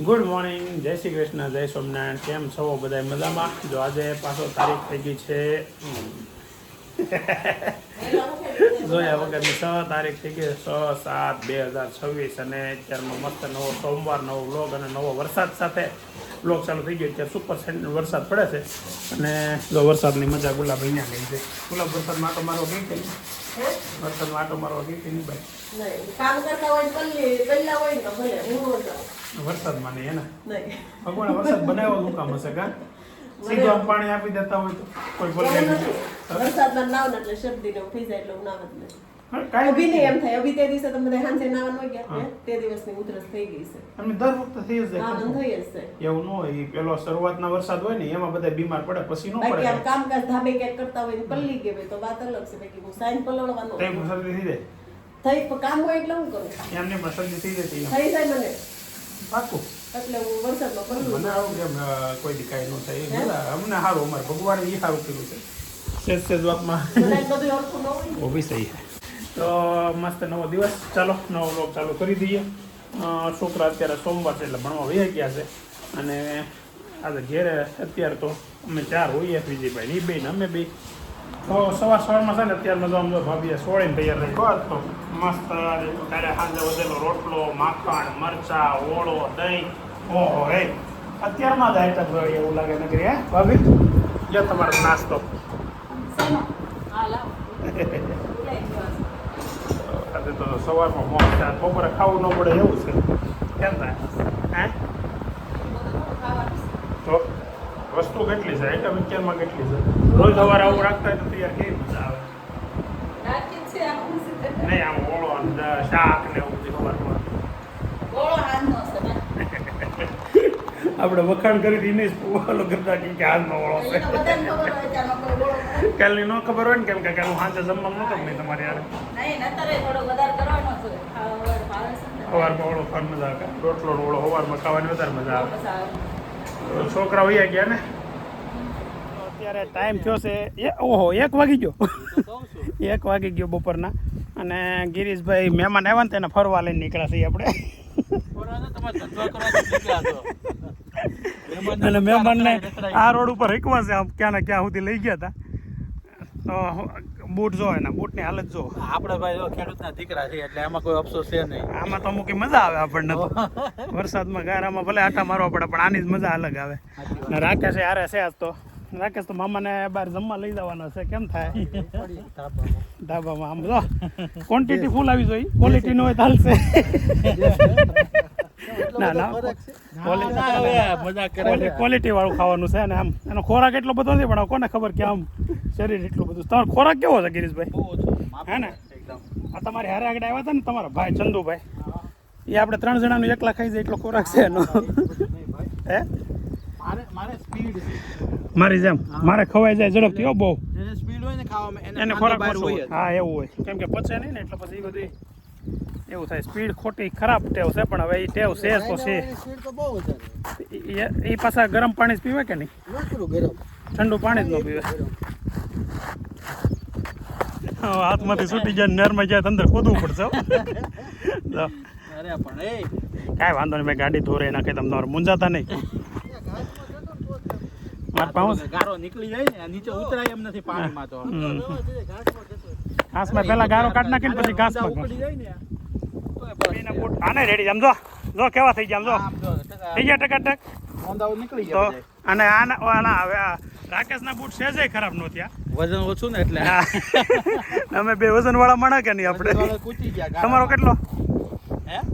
Good morning, જય શ્રી કૃષ્ણ, જય સોમનારાયણ. કેમ છો બધા મજામાં? જો આજે પાછો તારીખ થઈ ગઈ છે જોયા વગરની 6 તારીખ થઈ ગઈ 6/7/2026 અને અત્યારમાં મસ્ત નવો સોમવાર, નવો વ્લોગ અને નવો વરસાદ સાથે વ્લોગ ચાલુ થઈ ગયો. અત્યારે સુપર વરસાદ પડે છે અને જો વરસાદની મજા ગુલાબ અહીંયા ગઈ છે. ગુલાબ વરસાદમાં આટો મારવા ગઈ કે નહીં? વરસાદમાં આટો મારવા ગઈ કે નહીં ભાઈ? વરસાદમાં નહીં એના ભગવાન વરસાદ બનાવ્યો શું કામ હશે? કા સીધું આમ પાણી આપી દેતા હોય તો કોઈ બોલે વરસાદમાં નાવ ને એટલે શરદી ને થઈ જાય એટલે નાવ જ નહીં. અભી નહીં એમ થાય. અભી તે દિવસે તમે બધા હાંજે નાવાનું હોય ગયા તે દિવસની ઉધરસ થઈ ગઈ છે. અમે દર વખતે થઈ જ જાય. હા, થઈ જ છે. એવું ન હોય. પેલો શરૂઆતના વરસાદ હોય ને એમાં બધા બીમાર પડે, પછી ન બાકી પડે. આમ કામકાજ ધાબે ક્યાંક કરતા હોય ને પલ્લી ગઈ હોય તો વાત અલગ છે. બાકી હું સાઈન પલળવાનો તે શરદી થઈ જાય. થઈ કામ હોય એટલે હું કરું એમને પણ શરદી થઈ જાય. થઈ જાય મને પાકું એટલે હું વરસાદમાં પલળું. મને આવું કેમ કોઈ દીકાય ન થાય. અમને સારું, અમારે ભગવાને એ સારું કર્યું છે. સેજ વાતમાં મને બધું ઓળખું ન હોય. ઓ બી સહી. તો મસ્ત નવો દિવસ, ચાલો નવો વ્લોગ ચાલુ કરી દઈએ. છોકરા અત્યારે સોમવાર છે એટલે ભણવા વહી ગયા છે અને આજે ઘેરે અત્યારે તો અમે 4 હોઈએ, વિજયભાઈ ની બે ને અમે બે. તો સવારમાં છે ને અત્યારમાં જો આમ જો ભાભીએ સોળીને તૈયાર રાખ્યો તો મસ્ત ત્યારે સાંજે વધેલો રોટલો, માખણ, મરચા, ઓળો, દહીં. ઓહો રે અત્યારમાં જ આઈટમ જોઈએ એવું લાગે નગરી. હે ભાભી લો તમારો નાસ્તો. તો સવારમાં મોજ થાય, બપોરે ખાવું ન પડે એવું છે. કેમ થાય? હે તો વસ્તુ કેટલી છે? આઈટમ અત્યારમાં કેટલી છે? રોજ સવારે આવું રાખતા હોય તો તૈયાર કેવી મજા આવે? નહીં આમ ઓળો ને શાક ને એવું બધું સવારમાં આપણે વખાણ કરી નહીં ઓલો કરતા કે હાલનો ઓળો છે. કાલની ન ખબર હોય ને કેમ કે કાલ સાંજે જમવાનું નતો નહીં તમારે યાર. સવારમાં ઓળો ખાવાની મજા આવે. રોટલો ઓળો સવારમાં ખાવાની વધારે મજા આવે. છોકરા વૈયા ગયા ને અત્યારે ટાઈમ થયો છે ઓહો 1 વાગી ગયો. 1 વાગી ગયો બપોરના. અને ગિરીશભાઈ મહેમાન આવ્યા ને તેને ફરવા લઈને નીકળ્યા છીએ આપણે. અને મહેમાનને આ રોડ ઉપર રીકવા છે આમ ક્યાં ને ક્યાં સુધી લઈ ગયા હતા. તો બૂટ જો એના બૂટની હાલત જો. આપણે ભાઈ જો ખેડૂતના દીકરા છે એટલે એમાં કોઈ અફસોસ છે નહીં. આમાં તો અમુક મજા આવે આપણને તો. વરસાદમાં ગારામાં ભલે આટા મારવા પડે પણ આની જ મજા અલગ આવે. ને રાકેશ હારે છે આજ તો. રાકેશ તો મામાને બહાર જમવા લઈ જવાનો છે. કેમ થાય? ધાબામાં આમ જો ક્વોન્ટિટી ફૂલ આવી જોઈએ, ક્વોલિટી ન હોય તો હાલશે. ના ના ક્વોલિટી વાળું ખાવાનું છે ને આમ એનો ખોરાક એટલો બધો નથી પણ કોને ખબર કે આમ શરીર એટલું બધું. તમારો ખોરાક કેવો છે ગિરીશભાઈ? હે ને આ તમારી હારે આગળ આવ્યા હતા ને તમારા ભાઈ ચંદુભાઈ, એ આપણે 3 જણાનું એકલા ખાઈ જાય એટલો ખોરાક છે એનો. હે મારી જેમ મારે ખવાઈ જાય ઝડપથી. બહુ સ્પીડ હોય ને ખાવામાં એને ખોરાક હોય. હા એવું હોય કેમ કે પચે નહીં ને એટલે પછી એ બધી એવું થાય. સ્પીડ ખોટી ખરાબ ટેવ છે પણ હવે એ ટેવ છે તો છે. એ પાછા ગરમ પાણી જ પીવે કે નહીં? ઠંડુ પાણી જ ન પીવે. હાથમાંથી છૂટી જાય નરમાં જાય અંદર ખોદવું પડશે. કાંઈ વાંધો નહીં, મેં ગાડી ધોરે નાખે તમે તમારે મૂંઝાતા નહીં. ગારો નીકળી જાય ને નીચે ઉતરાય એમ નથી પાણીમાં. તો ઘાસમાં પેલા ગારો કાઢ નાખીને પછી ઘાસમાં ઉકળી જાય ને આને રેડી આમ જો જો કેવા થઈ ગયા આમ જો થઈ ગયા ટકાટક મોંદાઓ નીકળી તો. ગયા. અને આના હવે રાકેશના બૂટ સહેજે ખરાબ નહોતી. વજન ઓછું ને એટલે અમે બે વજન વાળા માણા કે નહીં આપણે? કૂચી ગયા. તમારો કેટલો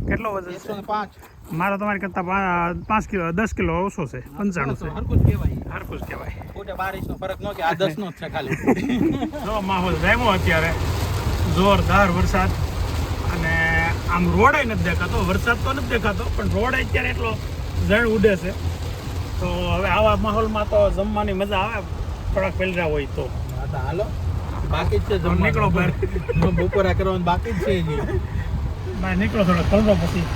કેટલો વજન છે? 105. મારો તમારી કરતા 5 કિલો 10 કિલો ઓછો છે. 95 છે. હરકું જ કહેવાય. હરકું જ કહેવાય. ખોટે 22 નો ફરક ન કે આ 10 નો જ છે ખાલી. જો માહોલ જામ્યો અત્યારે જોરદાર વરસાદ અને આમ રોડ નથી દેખાતો. વરસાદ તો નથી દેખાતો પણ રોડ અત્યારે એટલો ઝડ ઉડે છે. તો હવે આવા માહોલમાં તો જમવાની મજા આવે થોડાક પહેલા હોય તો. હાલો બાકી જ છે નીકળો બહાર. બપોરા કરવાનું બાકી જ છે. બહાર નીકળો થોડો કલરો પછી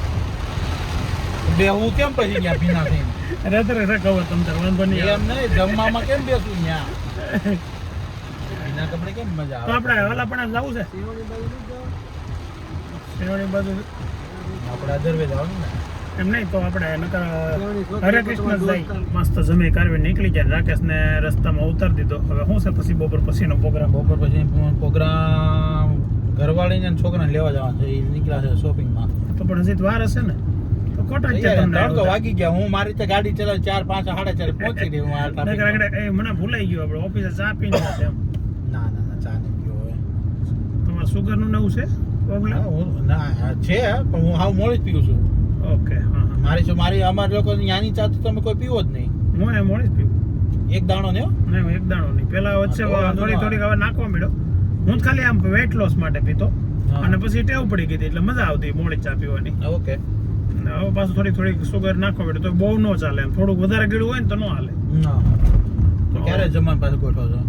બે હું કેમ પછી ગયા ભીના થઈને? રેતરે છે ખબર તમને વાંધો નહીં. એમ નહીં જમવામાં કેમ બેસું ત્યાં? એના કપડે કેમ મજા તો આવે? આપણે હવાલા પણ જવું છે શિરોણી બાજુ. આપણે અધરવે જવાનું ને એમ નહીં તો આપણે નકર હરે કૃષ્ણ જ જાય મસ્ત જમી કરવી નીકળી જાય. રાકેશને રસ્તામાં ઉતારી દીધો. હવે શું છે પછી બપોર પછીનો પ્રોગ્રામ? બપોર પછી પ્રોગ્રામ ઘરવાળીને અને છોકરાને લેવા જવાનું છે. એ નીકળ્યા છે શોપિંગમાં. તો પણ હજી તો વાર હશે ને તો ખોટા જ છે તમને. તડકો વાગી ગયા. હું મારી રીતે ગાડી ચલાવી 4, 5, 4:30 પહોંચી ગઈ હું આ traffic માં. એ મને ભૂલાઈ ગયું આપણે ઓફિસે ચા પીને હતા એમ. ના ચા નહીં પીવો હવે. તમારે સુગરનું નવું છે પ્રોબ્લેમ? હા, ના છે પણ હું હાવ મોડી જ પીવું છું. ઓકે હા મારી અમારા લોકો ત્યાંની ચા તો તમે કોઈ પીવો જ નહીં. હું એ મોડી જ પીવું. એક દાણો ને હો? નહીં એક દાણો નહીં. પેલા વચ્ચે હા, તો વાંધો થોડી ના. હવે નાખવા મળ્યો. હું જ ખાલી આમ વેટ લોસ માટે પીતો હા. અને પછી ટેવ પડી ગઈ હતી એટલે મજા આવતી મોડી ચા પીવાની. ઓકે. અને હવે પાછું થોડી સુગર નાખવા મળ્યો તો બહુ ન ચાલે એમ. થોડુંક વધારે ગળ્યું હોય ને તો ન હાલે. ના તો ક્યારે જમવાનું પાછું ગોઠવો છો?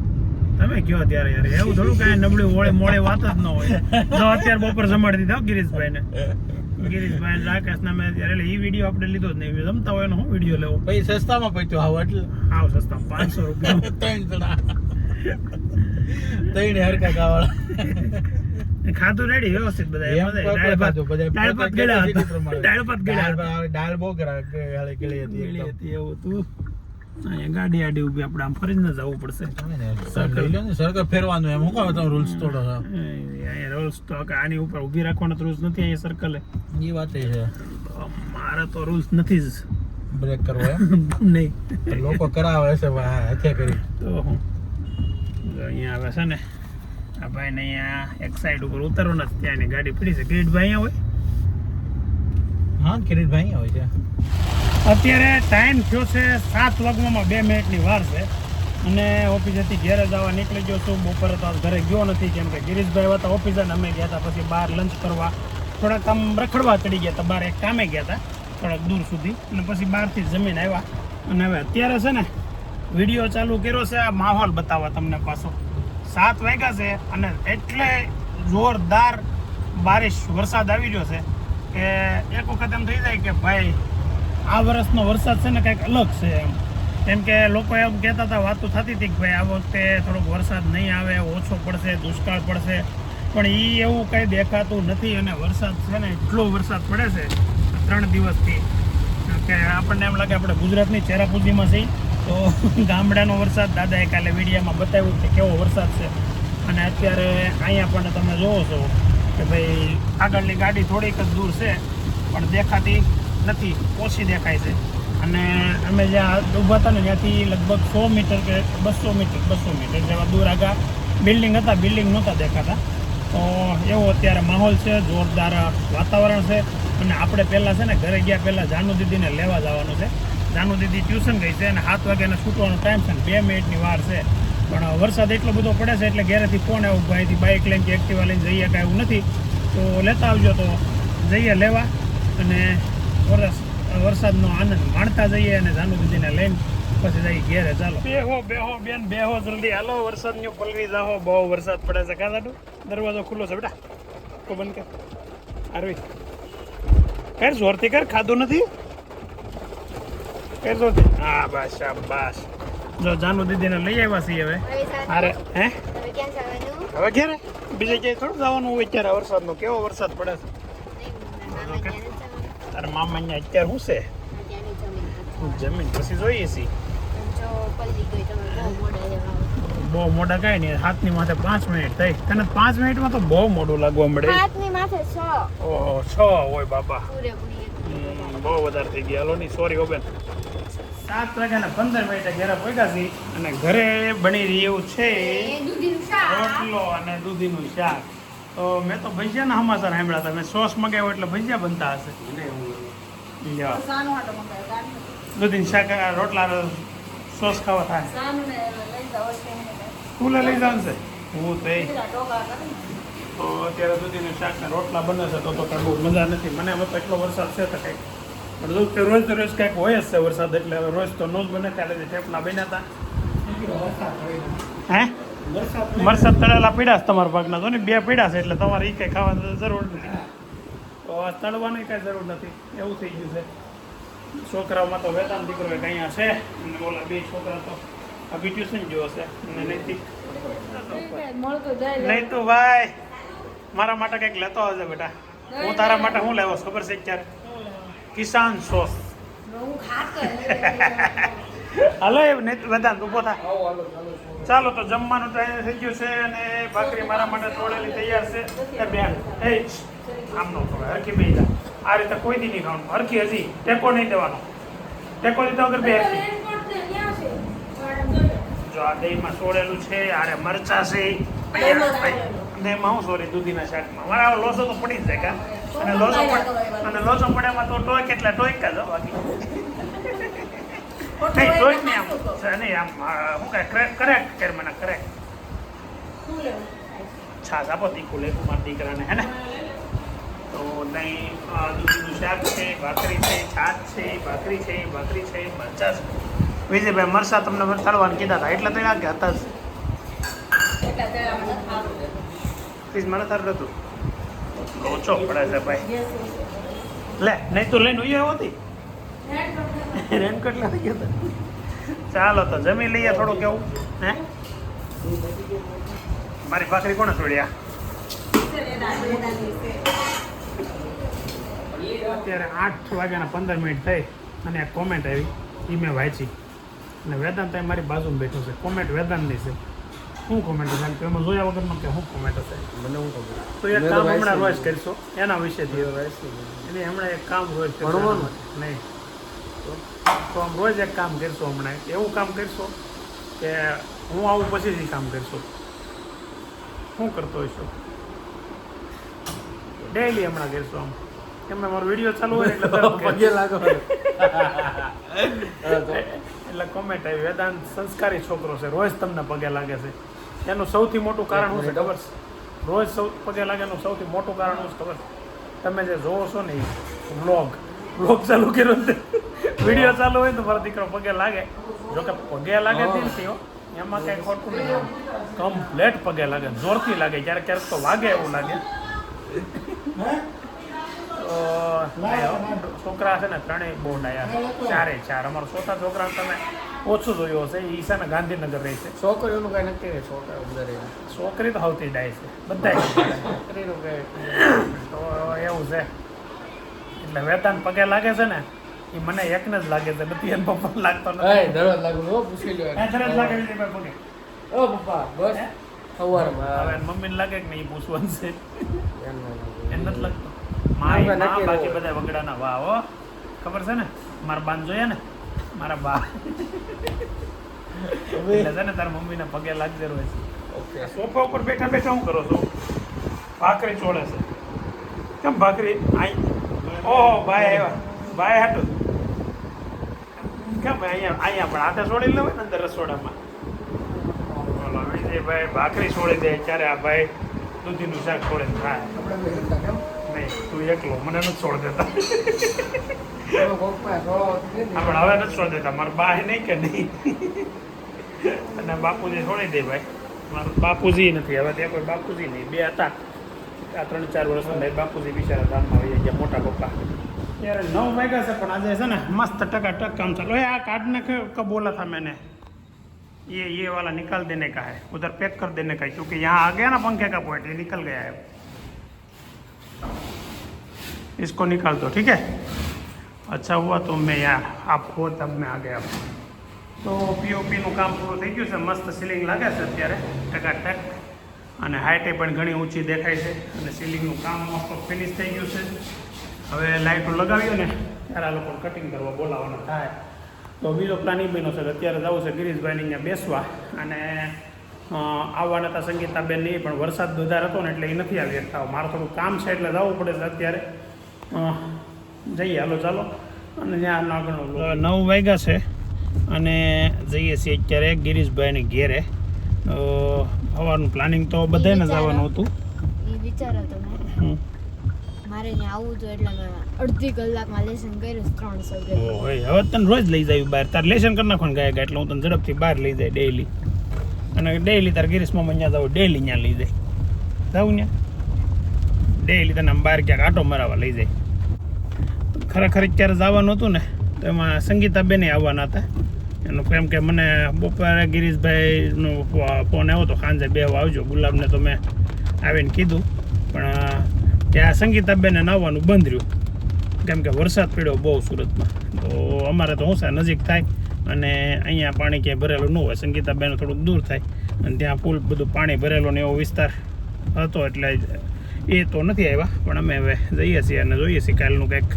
તમે કયો ત્યારે યાર એવું થોડું કાંઈ નબળું મોડે વાત જ ન હોય. તો અત્યારે બપોર જમાડી દીધા ગિરીશભાઈને રાકેશ ના મેં ત્યારે એટલે એ વિડીયો આપણે લીધો જ નહીં. જમતા હોય એનો હું વિડીયો લેવો? પછી સસ્તામાં પહોંચ્યો હાવ એટલે આવ સસ્તા 500 રૂપિયા 3 જણા 3 હરકા ખાવાળા. ખાધું રેડી વ્યવસ્થિત બધા એમ કોઈ પણ ખાધું, બધા દાળ ભાત ગળ્યા capacity હતા. પ્રમાણે. દાળ ભાત ગળ્યા હતા. દાળ બહુ ગળી હતી ગળી એકદમ. હતી એવું તું અહીંયા ગાડી આડી ઊભી આપણે આમ ફરીને જવું પડશે. લઈ લો ને સર્કલ ફેરવાનું એમ. હું કહું તમે રૂલ્સ તોડો છો? અહીંયા રૂલ્સ તો આની ઉપર ઊભી રાખવાનો રૂલ્સ નથી અહીંયા સર્કલે. એ વાત એ છે. મારે તો રૂલ્સ નથી જ બ્રેક કરવો એમ નહીં. લોકો કરાવે છે હાથે કરી. તો હું અહીંયા આવે છે ને આ ભાઈને અહીંયા એક સાઈડ ઉપર ઉતરવાના છે. ત્યાંની ગાડી પડી છે. કિરીટભાઈ અહીંયા હોય? હા કિરીટભાઈ હોય છે. અત્યારે ટાઈમ થયો છે 7 વાગવામાં 2 મિનિટની વાર છે અને ઓફિસેથી ઘેરે જવા નીકળી ગયો છું. બપોરે તો ઘરે ગયો નથી કેમ કે ગિરીશભાઈ હતા ઓફિસે અને અમે ગયા હતા પછી બહાર લંચ કરવા થોડાક આમ રખડવા ચડી ગયા હતા. બહાર એક કામે ગયા હતા થોડાક દૂર સુધી અને પછી બહારથી જમીન આવ્યા અને હવે અત્યારે છે ને વિડીયો ચાલુ કર્યો છે આ માહોલ બતાવવા તમને પાછો. 7 વાગ્યા છે અને એટલે જોરદાર બારિશ વરસાદ આવી રહ્યો છે કે એક વખત એમ થઈ જાય કે ભાઈ આ વર્ષનો વરસાદ છે ને કંઈક અલગ છે એમ. કેમ કે લોકો એમ કહેતા હતા વાતો થતી હતી કે ભાઈ આ વખતે થોડોક વરસાદ નહીં આવે, ઓછો પડશે, દુષ્કાળ પડશે, પણ એ એવું કંઈ દેખાતું નથી. અને વરસાદ છે ને એટલો વરસાદ પડે છે 3 દિવસથી કે આપણને એમ લાગે આપણે ગુજરાતની ચેરાપુંજીમાં છીએ. તો ગામડાનો વરસાદ દાદાએ કાલે વિડીયોમાં બતાવ્યું કે કેવો વરસાદ છે. અને અત્યારે અહીંયા પણ તમે જોવો છો કે ભાઈ આગળની ગાડી થોડીક જ દૂર છે પણ દેખાતી નથી, ઓછી દેખાય છે. અને અમે જ્યાં ઊભા હતા ને ત્યાંથી લગભગ 100 મીટર કે 200 મીટર જેવા દૂર આગા બિલ્ડિંગ હતા, બિલ્ડિંગ નહોતા દેખાતા. તો એવો અત્યારે માહોલ છે, જોરદાર વાતાવરણ છે. અને આપણે પહેલાં છે ને ઘરે ગયા પહેલાં જાનુ દીદીને લેવા જવાનું છે. જાનુ દીદી ટ્યુશન ગઈ છે અને 7 વાગ્યાનો છૂટવાનો ટાઈમ છે ને 2 મિનિટની વાર છે. પણ વરસાદ એટલો બધો પડે છે એટલે ઘરેથી ફોન આવ્યો ભાઈથી બાઇક લઈને કે એક્ટિવા લઈને જઈએ કાંઈ એવું નથી તો લેતા આવજો. તો જઈએ લેવા અને વરસાદનો આનંદ માણતા જઈએ અને જાનુ દીદીને લઈને પછી જઈએ ઘેરે. ચાલો બેહો બેન બેહો જલ્દી હાલો, વરસાદની પલવી જાઓ. બહુ વરસાદ પડે છે. કાદાડું દરવાજો ખુલ્લો છે બેટા, તો બંધ કર. આરવી કર જોરથી કર, ખાધું નથી કર જોરથી. હા બસ શાબાશ. જો જાનુ દીદીને લઈ આવ્યા છીએ હવે. અરે હે હવે ઘેરે બીજે ક્યાંય થોડું જવાનું હોય અત્યારે વરસાદનો કેવો વરસાદ પડે છે. તારા મામા અહીંયા અત્યારે શું છે જમીન પછી જોઈએ છીએ. બહુ મોડા કાંઈ નહીં, 7ની માથે 5 મિનિટ થઈ. તને 5 મિનિટમાં તો બહુ મોડું લાગવા મળે. ઓહો 6 હોય બાપા, બહુ વધારે થઈ ગયા. હાલો ની સોરી હો બેન. 7 વાગ્યાના 15 મિનિટે ઘરે પહોંચ્યા છીએ અને ઘરે બની રહ્યું છે રોટલો અને દૂધીનું શાક. તો મેં તો ભજીયાના સમાચાર સાંભળ્યા હતા. મેં સોસ મગાવ્યો એટલે ભજીયા બનતા હશે. દૂધીનું શાક રોટલા સોસ ખાવા થાય. સ્કૂલે લઈ જવાનું છે હું તો અત્યારે દૂધીનું શાક ને રોટલા બને છે તો કાંઈ બહુ મજા નથી. મને હવે તો એટલો વરસાદ છે તો કંઈક પણ રોજ તો રોજ કંઈક હોય જ છે વરસાદ એટલે હવે રોજ તો નો જ બને. ત્યારે ઠેપલા બન્યા હતા. હે વરસાદ તળેલા પીડા છે તમારા ભાગના તો ને 2 પીડા છે એટલે તમારે એ કંઈ ખાવાની જરૂર નથી. તો આ તળવાની કાંઈ જરૂર નથી એવું થઈ ગયું છે. છોકરાઓમાં તો વેતાન દીકરો એક અહીંયા છે અને ઓલા 2 છોકરા તો અભી ટ્યુશન ગયો છે અને નહીં તો ભાઈ મારા માટે કંઈક લેતો આવજે બેટા. હું તારા માટે શું લેવો ખબર છે ક્યારે કિસાન સોસ હું ખાતો હાલો એ વેદાંત ઊભો થા ચાલો તો જમવાનું ટાઈમ થઈ ગયું છે અને ભાખરી મારા માટે તોડેલી તૈયાર છે એ બેન એ આમ નો થોડા હરખી બે જા આ રીતે કોઈ દી નહીં ખાવાનું હરખી હજી ટેકો નહીં દેવાનો ટેકો દીધા વગર બે હરખી જો આ દહીંમાં તોડેલું છે આરે મરચા છે દહીંમાં હું સોરી દૂધીના શાકમાં મારા લોચો તો પડી જ જાય કા અને લોચો પડ્યામાં તો ટોય કેટલા ટોય કા જો બાકી નહીં ટોય નહીં આમ નહીં આમ શું કહે કરેક્ટ કર મને કરેક્ટ છાશ આપો તીખું લે મારા દીકરાને હે ને તો નહીં દૂધીનું શાક છે ભાખરી છે છાશ છે ભાખરી છે મરચા છે વિજયભાઈ મરચા તમને તળવાનું કીધા હતા એટલે તો કે હતા જ પ્લીઝ મને તાર હતું ઓછો પડે છે ભાઈ લે નહીં તો લઈને ઉયો હતી રેનકોટ લાવી ગયો ચાલો તો જમી લઈએ થોડું કેવું હે મારી ભાખરી કોને છોડ્યા અત્યારે 8:15 થઈ અને એક કોમેન્ટ આવી એ મેં વાંચી અને વેદાંત મારી બાજુમાં બેઠો છે કોમેન્ટ વેદાંતની છે શું કોમેન્ટ હશે કે એમાં જોયા વગરનો કે શું કોમેન્ટ હશે મને હું ખબર તો એક કામ હમણાં રોજ કરશો એના વિશેથી એટલે હમણાં એક કામ રોજ ભણવાનું? નહીં તો આમ રોજ એક કામ કરશો હમણાં એવું કામ કરશો કે હું આવું પછી જ કામ કરશો શું કરતો હોઈશો ડેઈલી હમણાં કરશો આમ એમને મારો વિડીયો ચાલુ હોય એટલે તરત પગે લાગો એટલે કોમેન્ટ આવી વેદાંત સંસ્કારી છોકરો છે રોજ તમને પગે લાગે છે એનું સૌથી મોટું કારણ શું છે ખબર છે રોજ પગે લાગેનું સૌથી મોટું કારણ શું છે ખબર છે તમે જે જોવો છો ને એ વ્લોગ ચાલુ કર્યો ને વિડીયો ચાલુ હોય તો મારો દીકરો પગે લાગે જોકે પગે લાગે દિલથી એમાં કંઈ ખોટું નહીં કમ્પ્લેટ પગે લાગે જોરથી લાગે ક્યારેક તો વાગે એવું લાગે છોકરા છે ને ત્રણેય બહુ ડાયા ચાર અમારા ચોથા છોકરા તમે ઓછું જોયું હશે એ છે ને ગાંધીનગર રહે છે છોકરીઓનું કઈ નક્કી નહીં છોકરી તો સૌથી ડાય છે બધા છોકરીનું કઈ તો એવું છે એટલે વેતન પગે લાગે છે ને એ મને એકને જ લાગે છે નથી એને પપ્પા લાગતો નથી દરરોજ લાગુ હો પૂછી લો દરરોજ લાગે છે પગે ઓ પપ્પા બસ સવારમાં હવે મમ્મીને લાગે કે નહીં પૂછવાનું છે એને નથી લાગતો આપણે માં નક્કી બાકી હોય. બધા વગડાના વાહ હો ખબર છે ને મારા બાન જોયા ને મારા બા એટલે છે ને તારા મમ્મીને પગે લાગજે રોજ ઓકે સોફા ઉપર બેઠા બેઠા શું કરો છો ભાખરી ચોળે છે કેમ ભાખરી ઓહો ભાઈ આવ્યા ભાઈ હાટું કેમ અહીંયા પણ હાથે છોડી લેવાય ને અંદર રસોડામાં બોલો વિજયભાઈ ભાખરી છોડી દે ત્યારે આ ભાઈ દૂધીનું શાક છોડે ખાય નહીં તું એકલો મને નથી છોડ દેતા આપણે હવે નથી છોડ દેતા મારા બા નહીં કે નહીં અને બાપુજી છોડી દે ભાઈ મારું બાપુજી નથી હવે ત્યાં કોઈ બાપુજી નહીં બે હતા આ 3-4 વર્ષમાં બાપુજી બિચારા ધામમાં આવી ગયા મોટા પપ્પા ત્યારે 9 વાગ્યા છે પણ આજે છે ને મસ્ત ટકાટક કામ ચાલો આ કાઢને कब बोला था मैंने ये वाला निकाल देने का है उधर पैक कर देने का है क्योंकि यहाँ आ गया ना पंखे का पॉइंट ये निकल गया है इसको निकाल दो ठीक है अच्छा हुआ तो मैं यार आप हो तब मैं आ गया તો પીઓપીનું કામ પૂરું થઈ ગયું છે મસ્ત સીલિંગ લાગે છે અત્યારે ટકાટક અને હાઇટે પણ ઘણી ઊંચી દેખાય છે અને સીલિંગનું કામ મોસ્ટ ઓફ ફિનિશ થઈ ગયું છે હવે લાઇટો લગાવ્યું ને ત્યારે આ લોકો કટિંગ કરવા બોલાવવાના થાય તો બીજો પ્લાન એ બન્યો છે કે અત્યારે જવું છે ગિરીશભાઈને અહીંયા બેસવા અને આવવાના હતા સંગીતાબેન નહીં પણ વરસાદ વધારે હતો ને એટલે એ નથી આવી શકતા મારું થોડું કામ છે એટલે જવું પડે છે અત્યારે જઈએ હાલો ચાલો અને ત્યાં આગળ 9 વાગ્યા છે અને જઈએ છીએ અત્યારે ગિરીશભાઈને ઘેરે સવારનું પ્લાનિંગ તો બધાને જવાનું હતું એ વિચાર હતો મારે ત્યાં આવવું હતું એટલે મેં અડધી કલાકમાં લેસન કર્યું 300 ઓય હવે તને રોજ લઈ જાય બહાર તાર લેશન કરી નાખવાનું ગયા એટલે હું તને ઝડપથી બહાર લઈ જાય ડેઈલી અને ડેઈલી તાર ગિરીશમાં અહીંયા જાવ ડેઈલી ત્યાં લઈ જાય જાઉં ને ડેઈલી તને આમ બહાર ક્યાંક આટો મરાવા લઈ જાય ખરેખર અત્યારે જવાનું હતું ને તો એમાં સંગીતાબેને આવવાના હતા એનું કેમ કે મને બપોરે ગિરીશભાઈનો ફોન આવ્યો તો સાંજે 2 આવજો ગુલાબને તો મેં આવીને કીધું પણ ત્યાં સંગીતાબેને આવવાનું બંધ રહ્યું કેમ કે વરસાદ પડ્યો બહુ સુરતમાં, તો અમારે તો શું છે નજીક થાય અને અહીંયા પાણી ક્યાંય ભરેલું ન હોય. સંગીતાબેન થોડુંક દૂર થાય અને ત્યાં ફૂલ બધું પાણી ભરેલું ને એવો વિસ્તાર હતો, એટલે એ તો નથી આવ્યા. પણ અમે હવે જઈએ છીએ અને જોઈએ છીએ કાલનું કંઈક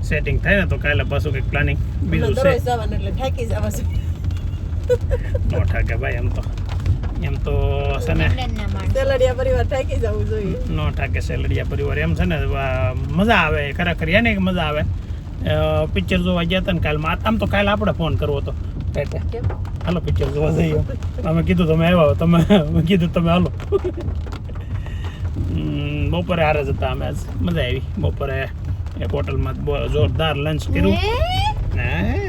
સેટિંગ થાય ને તો કાલે પાછું કંઈક પ્લાનિંગ બીજું છે. દરરોજ જવાનું એટલે થાકી જવા છે. નો ઠાકે ભાઈ, એમ તો છે ને લંડનના માણસો. સેલડિયા પરિવાર થાકી જવું જોઈએ. નો ઠાકે સેલડિયા પરિવાર એમ છે ને મજા આવે ખરેખર, એને મજા આવે. પિક્ચર જોવા ગયા હતા ને કાલમાં, આમ તો કાલે આપણે ફોન કરવો હતો એટલે હાલો પિક્ચર જોવા જઈએ. અમે કીધું તમે આવ્યા, તમે કીધું તમે હાલો. બપોરે હારે જ હતા અમે, આજ મજા આવી. બપોરે એક હોટલમાં જોરદાર લંચ કર્યું.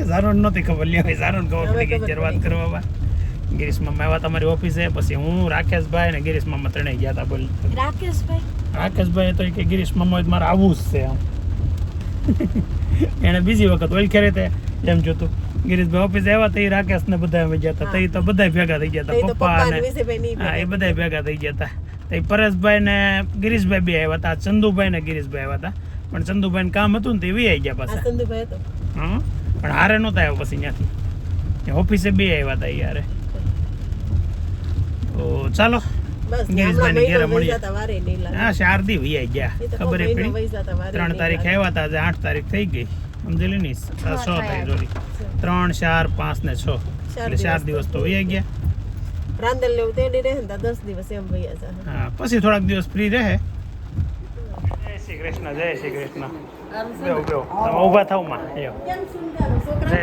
સારું નહોતી ખબર, લે સારું ખબર પડી ગઈ જ્યારે વાત કરવામાં. ગિરીશ મામા આવ્યા તમારી ઓફિસે, પછી હું રાકેશભાઈ ને ગિરીશ મામા ત્રણેય ગયા હતા. બોલ રાકેશભાઈ તો કે ગિરીશ મામા મારે આવવું જ છે આમ. એને બીજી વખત ઓળખે રીતે એમ જોતું. ગિરીશભાઈ ઓફિસે આવ્યા તો એ રાકેશ ને બધા અમે ગયા હતા, તો બધા ભેગા થઈ ગયા હતા. પપ્પા ને હા એ બધા ભેગા થઈ ગયા હતા. તો પરેશભાઈ ને ગિરીશભાઈ બે આવ્યા હતા, ચંદુભાઈ ને ગિરીશભાઈ આવ્યા હતા. પણ ચંદુભાઈ ને કામ હતું ને તે વી આવી ગયા પાછા. હા પણ હારે નહોતા આવ્યા પછી ત્યાંથી ઓફિસે બે આવ્યા હતા યારે. તો ચાલો ગિરીશભાઈ ને ઘેરે મળીએ. હા 4 દી વી આવી ગયા, ખબર પડી. 3 તારીખે આવ્યા હતા, આજે 8 તારીખ થઈ ગઈ. સમજેલી નહીં, 6 થઈ જોડી. 3, 4, 5 ને 6 એટલે 4 દિવસ તો વી ગયા. રાંદેલ લેવું તેડી રહે ને 10 દિવસ એમ ભૈયા છે. હા પછી થોડાક દિવસ ફ્રી રહે. જય શ્રી કૃષ્ણ, જય શ્રી કૃષ્ણ. બેહો બેહો, તમે ઊભા થાવ માં. જય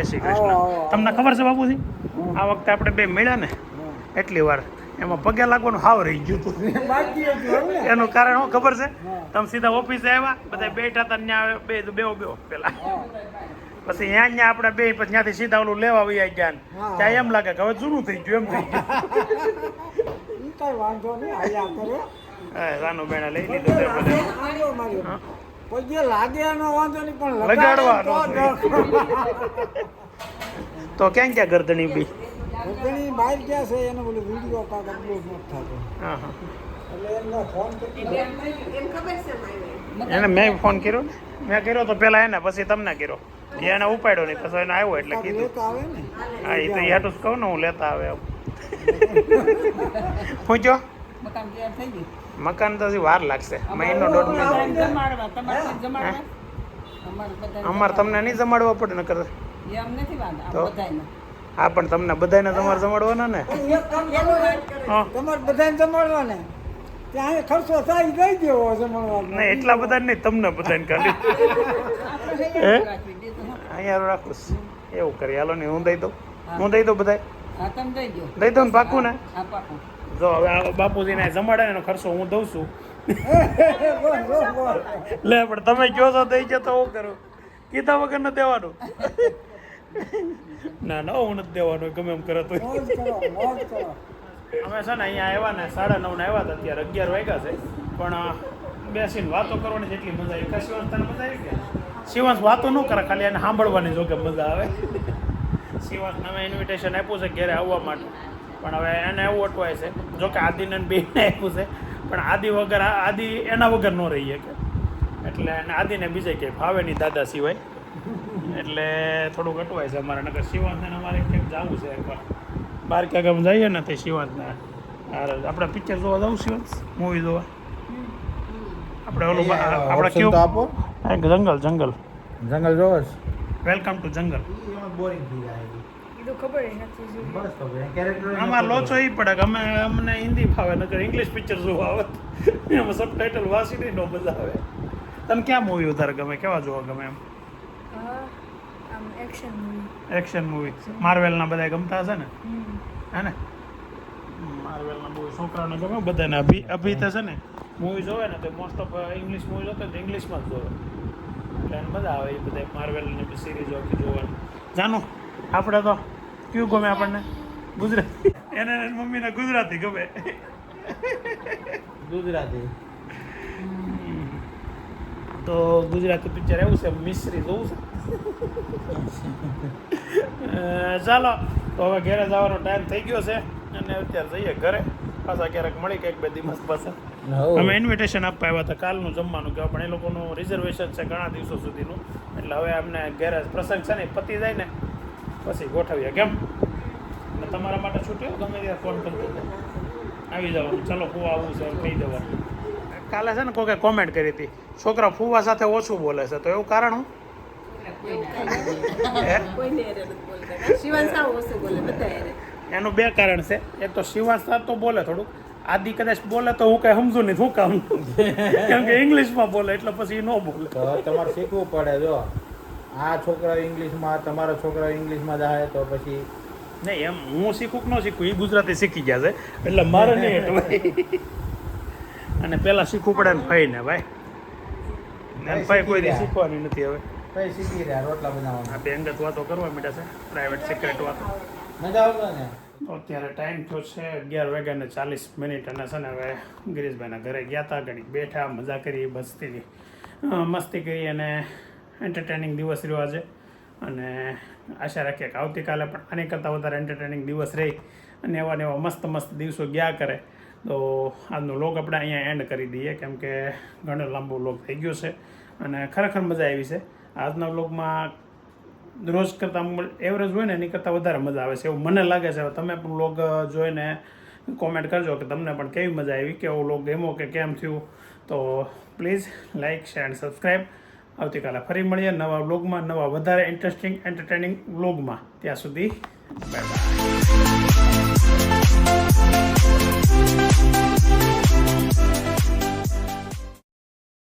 શ્રી કૃષ્ણ. તમને ખબર છે બાપુજી, આ વખતે આપણે બે મળ્યા ને એટલી વાર એમાં પગે લાગવાનું હાવ રહી ગયું હતું. એનું કારણ શું ખબર છે? તમે સીધા ઓફિસે આવ્યા, બધા બેઠા હતા ત્યાં બેહો પેલા, પછી ત્યાં આપણે બે પછી ત્યાંથી સીધા ઓલું લેવા વયા ગયા. ત્યાં એમ લાગે કે હવે જૂનું થઈ ગયું, એમ થઈ ગયું. રાનુ બેને લઈ લીધું લગાડવાનો. તો ક્યાં ક્યાં ગરદણી બી બહાર ગયા છે, એને બોલું વિડીયો કાક અપલોડ નથી થતો. હા હા એટલે એમને ફોન કરી એને મેં ફોન કર્યો ને, મેં કર્યો તો પેલા એને, પછી તમને કર્યો. એને ઉપાડ્યો નહીં, પછી એને આવ્યો એટલે કીધું. આવે ને હા એ તો યાટું જ કહું ને, હું લેતા આવે એમ. પૂછ્યો મકાન તો હજી વાર લાગશે, મહિનો 1.5 મહિનો. અમારે તમને નહીં જમાડવા પડે ને કરે તો. હા પણ તમને બધાને તમારે જમાડવાના ને. તમારે બધાને જમાડવા ને ત્યાં ખર્ચો થાય દઈ દેવો જમાડવા. નહીં એટલા બધા નહીં, તમને બધાને ખાલી અહીંયા રાખું એવું કરી. હાલો ને હું દઈ દઉં બધા દઈ દઉં ને પાકું ને. જો હવે આ બાપુજીને જમાડે એનો ખર્ચો હું દઉં છું. લે પણ તમે કહો છો દઈ ગયા તો હું કરું? કીધા વગર ન દેવાનું. ના ના હું નથી દેવાનું, ગમે એમ કરે તો. અમે છે ને અહીંયા આવ્યા ને 9:30 ને આવ્યા હતા, અત્યારે 11 વાગ્યા છે. પણ બેસીને વાતો કરવાની જેટલી મજા આવી. શિવાંશ તને મજા આવી કે? શિવાંશ વાતો ન કરે, ખાલી એને સાંભળવાની જો કે મજા આવે. શિવાંશને અમે ઇન્વિટેશન આપ્યું છે ઘેરે આવવા માટે, પણ હવે એને એવું અટવાય છે. જોકે આદિને બેને આપ્યું છે, પણ આદિ એના વગર ન રહી શકે. એટલે એને આદિને બીજે ક્યાંય ફાવે નહીં દાદા સિવાય, એટલે થોડુંક અટવાય છે અમારે. નકર શિવાંશને અમારે ક્યાંક જવું છે એકવાર બહાર ક્યાંક અમે જઈએ ને તે શિવાંશને આપણે પિક્ચર જોવા જવું. શિવાંશ મૂવી જોવા આપણે ઓલું આપણે કેવું આપો જંગલ જોવે વેલકમ ટુ જંગલ. બોરિંગ થઈ જાય. બસ તો કેરેક્ટર આમાં લોચો એ પડે કે અમને હિન્દી ફાવે, નકર ઇંગ્લિશ પિક્ચર જોવા આવે એમાં સબટાઇટલ વાંચી નહીં નો મજા આવે. તને ક્યાં મૂવી વધારે ગમે, કેવા જોવા ગમે? એમ એક્શન મૂવી. માર્વેલના બધા ગમતા હશે ને, હે ને? માર્વેલના મૂવી છોકરાઓને ગમે બધાને. અભી તો છે ને મૂવી જોવે ને તો મોસ્ટ ઓફ ઇંગ્લિશ મૂવી જોતો તો ઇંગ્લિશમાં જ જોવે, એટલે એને મજા આવે એ બધા માર્વેલની સિરીઝો જોવાની. જાનું આપણે તો કયું ગમે આપણને? ગુજરાતી. એને મમ્મીને ગુજરાતી ગમે. ગુજરાતી તો ગુજરાતી પિક્ચર એવું છે, મિસ્ત્રી જોવું છે. ચાલો તો હવે ઘરે જવાનો ટાઈમ થઈ ગયો છે અને અત્યારે જઈએ ઘરે. પાછા ક્યારેક મળી કે 1-2 દિવસ પાછા હઉ. અમે ઇન્વિટેશન આપવા આવ્યા હતા કાલનું જમવાનું કે પણ એ લોકોનું રિઝર્વેશન છે ઘણા દિવસો સુધીનું એટલે હવે અમને ઘેર પ્રસંગ છે ને પતી જાય ને પછી ગોઠવીએ કેમ એટલે તમારા માટે છૂટ્યો ગમે ત્યારે ફોન કરી દેજો આવી જવાનું ચલો ફૂવા આવું છે એમ કહી દેવાનું કાલે છે ને કોકે કોમેન્ટ કરી હતી છોકરા ફૂવા સાથે ઓછું બોલે છે તો એવું કારણ હું કોઈને હારે નથી બોલતા શિવાંશ સાવ ઓછું બોલે બધા હારે. એનું 2 કારણ છે એક તો શિવાંશ તો બોલે થોડુંક આદિ કદાચ બોલે તો હું કઈ સમજુ નહીં શું કામ કેમ કે ઇંગ્લિશમાં બોલે એટલે પછી એ ન બોલે તો તમારે શીખવું પડે જો આ છોકરા ઇંગ્લિશમાં તમારા છોકરા ઇંગ્લિશમાં જાય તો પછી નહીં એમ હું શીખું કે ન શીખું એ ગુજરાતી શીખી ગયા છે એટલે મારે નહીં એટલું અને પહેલાં શીખવું પડે ને ભાઈ ને ભાઈ ને ભાઈ કોઈ દી શીખવાની નથી હવે કઈ શીખી રહ્યા રોટલા બનાવવાના આ બે અંગત વાતો કરવા માંડ્યા છે પ્રાઇવેટ સિક્રેટ વાતો મજા આવતો ને તો અત્યારે ટાઈમ થયો છે 11:40 અને છે ને હવે ગિરીશભાઈના ઘરે ગયા હતા ઘડીક બેઠા મજા કરી મસ્તી કરી અને એન્ટરટેનિંગ દિવસ રહ્યો આજે અને આશા રાખીએ કે આવતીકાલે પણ આની કરતાં વધારે એન્ટરટેનિંગ દિવસ રહી અને એવા ને એવા મસ્ત દિવસો ગયા કરે તો આજનો વ્લોગ આપણે અહીંયા એન્ડ કરી દઈએ કેમ કે ઘણો લાંબો વ્લોગ થઈ ગયો છે અને ખરેખર મજા આવી છે આજના વ્લોગમાં રોજ કરતાં એવરેજ હોય ને એની કરતાં વધારે મજા આવે છે એવું મને લાગે છે હવે તમે પણ વ્લોગ જોઈને કોમેન્ટ કરજો કે તમને પણ કેવી મજા આવી કેવો વ્લોગ ગમ્યો કે કેમ થયું તો please like share and subscribe આવતીકાલે ફરી મળીએ નવા વ્લોગમાં નવા વધારે ઇન્ટરેસ્ટિંગ એન્ટરટેનિંગ વ્લોગમાં ત્યાં સુધી બાય બાય